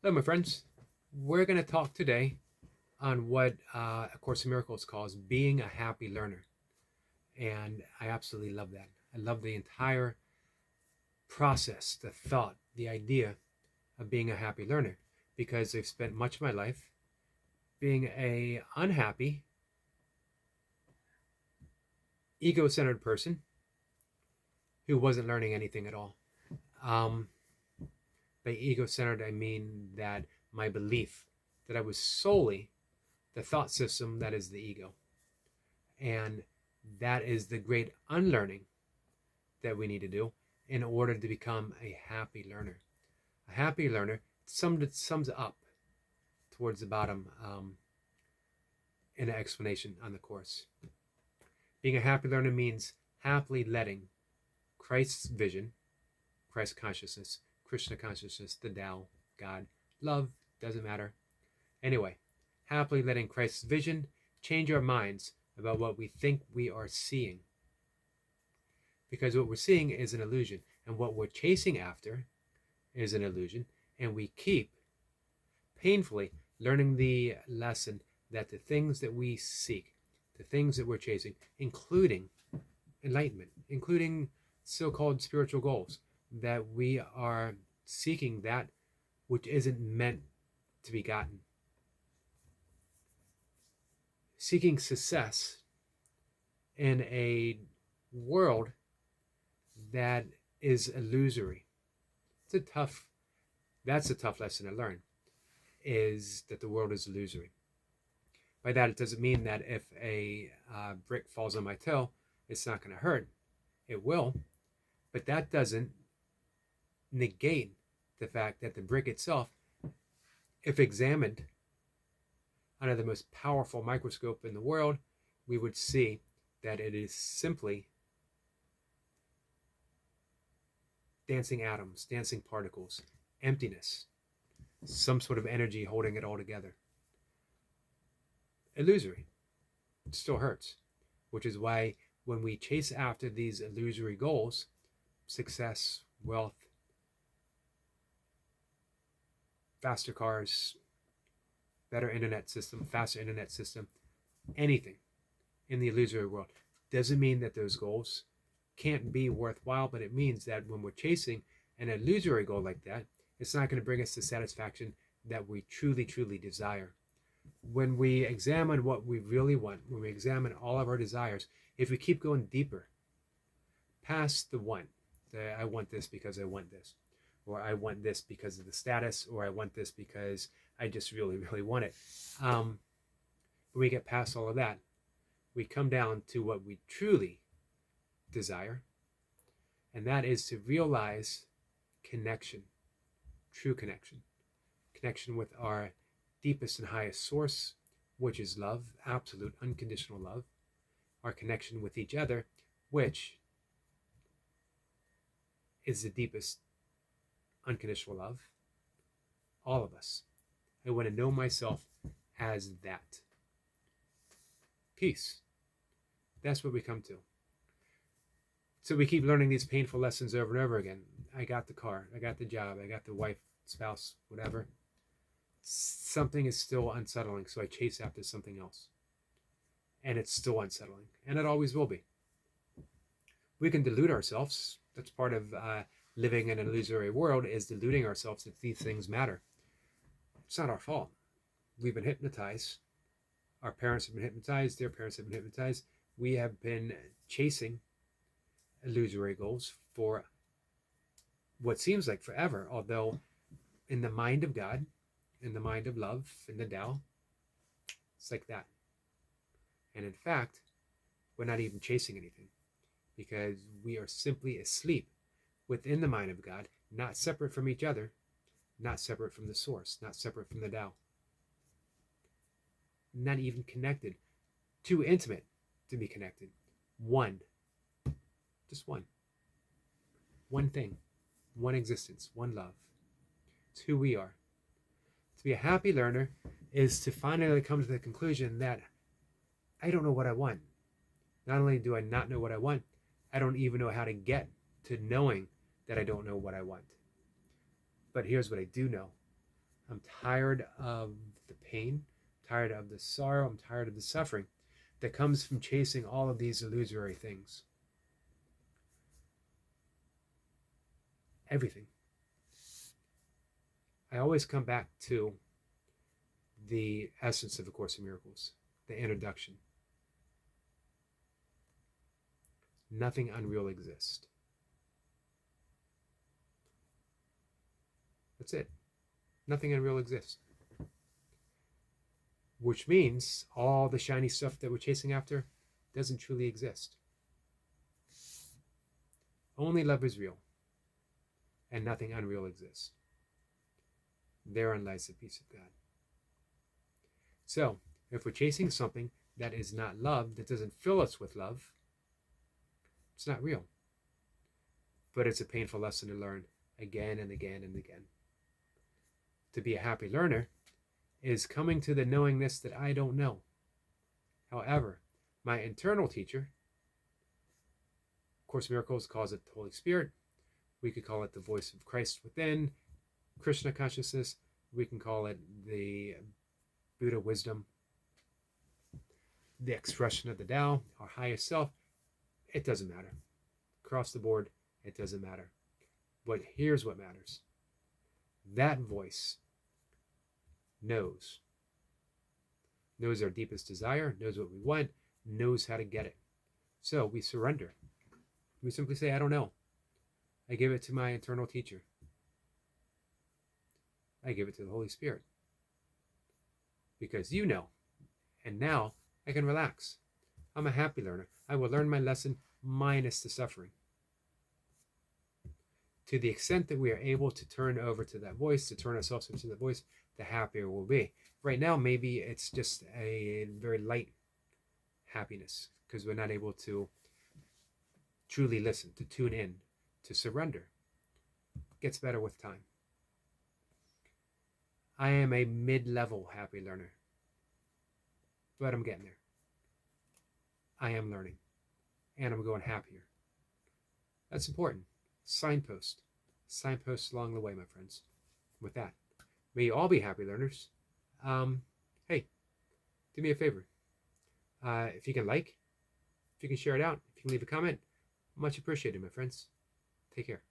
Hello, my friends. We're going to talk today on what A Course in Miracles calls being a happy learner. And I absolutely love that. I love the entire process, the thought, the idea of being a happy learner because I've spent much of my life being a unhappy, ego-centered person who wasn't learning anything at all. Um, by ego-centered, I mean that my belief that I was solely the thought system that is the ego. And that is the great unlearning that we need to do in order to become a happy learner. A happy learner sums up towards the bottom in an explanation on the course. Being a happy learner means happily letting Christ's vision, Christ consciousness, Krishna consciousness, the Tao, God, love, doesn't matter. Anyway, happily letting Christ's vision change our minds about what we think we are seeing. Because what we're seeing is an illusion, and what we're chasing after is an illusion, and we keep painfully learning the lesson that the things that we seek, the things that we're chasing, including enlightenment, including so-called spiritual goals, that we are seeking that which isn't meant to be gotten. Seeking success in a world that is illusory. That's a tough lesson to learn, is that the world is illusory. By that, it doesn't mean that if a brick falls on my toe, it's not going to hurt. It will, but that doesn't negate the fact that the brick itself, if examined under the most powerful microscope in the world, we would see that it is simply dancing atoms, dancing particles, emptiness, some sort of energy holding it all together. Illusory. It still hurts, which is why when we chase after these illusory goals, success, wealth, faster cars, better internet system, faster internet system, anything in the illusory world, doesn't mean that those goals can't be worthwhile, but it means that when we're chasing an illusory goal like that, it's not going to bring us the satisfaction that we truly, truly desire. When we examine what we really want, when we examine all of our desires, if we keep going deeper past the want, I want this because I want this, or I want this because of the status, or I want this because I just really, really want it. When we get past all of that, we come down to what we truly desire, and that is to realize connection, true connection, connection with our deepest and highest source, which is love, absolute unconditional love, our connection with each other, which is the deepest unconditional love, all of us. I want to know myself as that. Peace. That's what we come to. So we keep learning these painful lessons over and over again. I got the car, I got the job, I got the wife, spouse, whatever. Something is still unsettling, so I chase after something else. And it's still unsettling, and it always will be. We can delude ourselves. That's part of living in an illusory world, is deluding ourselves that these things matter. It's not our fault. We've been hypnotized. Our parents have been hypnotized. Their parents have been hypnotized. We have been chasing illusory goals for what seems like forever, although in the mind of God, in the mind of love, in the Tao, it's like that. And in fact, we're not even chasing anything, because we are simply asleep within the mind of God, not separate from each other, not separate from the source, not separate from the Tao, not even connected, too intimate to be connected. One, just one thing, one existence, one love. It's who we are. To be a happy learner is to finally come to the conclusion that I don't know what I want. Not only do I not know what I want, I don't even know how to get to knowing that I don't know what I want. But here's what I do know. I'm tired of the pain, I'm tired of the sorrow, I'm tired of the suffering that comes from chasing all of these illusory things. Everything. I always come back to the essence of A Course in Miracles, the introduction. Nothing unreal exists. That's it. Nothing unreal exists. Which means all the shiny stuff that we're chasing after doesn't truly exist. Only love is real, and nothing unreal exists. Therein lies the peace of God. So, if we're chasing something that is not love, that doesn't fill us with love, it's not real. But it's a painful lesson to learn again and again and again. To be a happy learner is coming to the knowingness that I don't know. However, my internal teacher, Course in Miracles calls it the Holy Spirit. We could call it the voice of Christ within, Krishna consciousness. We can call it the Buddha wisdom, the expression of the Tao, our highest self. It doesn't matter. Across the board, it doesn't matter. But here's what matters. That voice knows our deepest desire, knows what we want, knows how to get it. So we surrender. We simply say, I don't know. I give it to my internal teacher. I give it to the Holy Spirit. Because you know. And now I can relax. I'm a happy learner. I will learn my lesson minus the suffering. To the extent that we are able to turn over to that voice, to turn ourselves into the voice, the happier we'll be. Right now, maybe it's just a very light happiness because we're not able to truly listen, to tune in, to surrender. It gets better with time. I am a mid-level happy learner, but I'm getting there. I am learning, and I'm going happier. That's important. Signposts along the way, my friends. With that, may you all be happy learners. Hey, do me a favor. If you can if you can share it out, if you can leave a comment, much appreciated, my friends. Take care.